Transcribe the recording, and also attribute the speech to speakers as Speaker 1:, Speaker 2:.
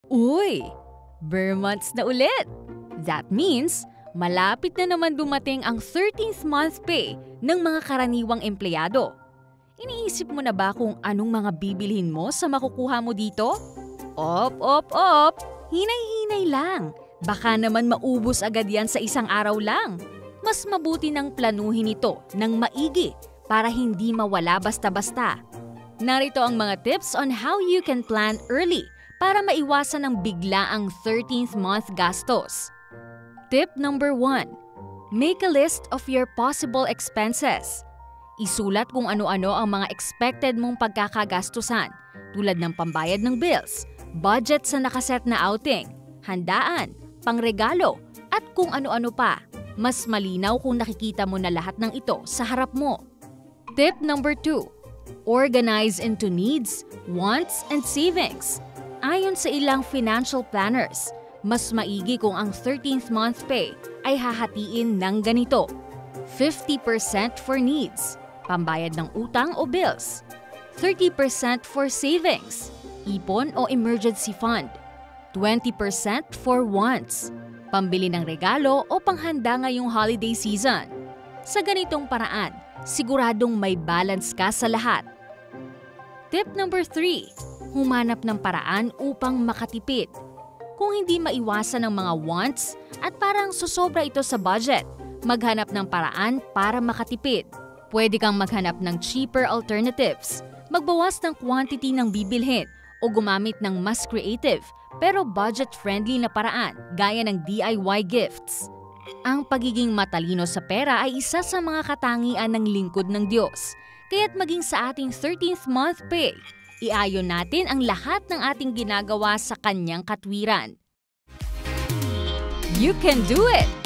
Speaker 1: Uy! Bare months na ulit! That means, malapit na naman dumating ang 13th month pay ng mga karaniwang empleyado. Iniisip mo na ba kung anong mga bibilhin mo sa makukuha mo dito? Op! Hinay-hinay lang. Baka naman maubos agad yan sa isang araw lang. Mas mabuti nang planuhin ito ng maigi para hindi mawala basta-basta. Narito ang mga tips on how you can plan early para maiwasan ang biglaang 13th month gastos. Tip number 1. Make a list of your possible expenses. Isulat kung ano-ano ang mga expected mong pagkakagastusan tulad ng pambayad ng bills, budget sa nakaset na outing, handaan, pangregalo, at kung ano-ano pa. Mas malinaw kung nakikita mo na lahat ng ito sa harap mo. Tip number 2. Organize into needs, wants, and savings. Ayon sa ilang financial planners, mas maigi kung ang 13th month pay ay hahatiin ng ganito. 50% for needs, pambayad ng utang o bills. 30% for savings, ipon o emergency fund. 20% for wants, pambili ng regalo o panghanda ngayong holiday season. Sa ganitong paraan, siguradong may balance ka sa lahat. Tip number 3. Humanap ng paraan upang makatipid. Kung hindi maiwasan ang mga wants at parang susobra ito sa budget, maghanap ng paraan para makatipid. Pwede kang maghanap ng cheaper alternatives, magbawas ng quantity ng bibilhin o gumamit ng mas creative pero budget-friendly na paraan gaya ng DIY gifts. Ang pagiging matalino sa pera ay isa sa mga katangian ng lingkod ng Diyos. Kaya't maging sa ating 13th month pay, iayon natin ang lahat ng ating ginagawa sa kanyang katwiran. You can do it!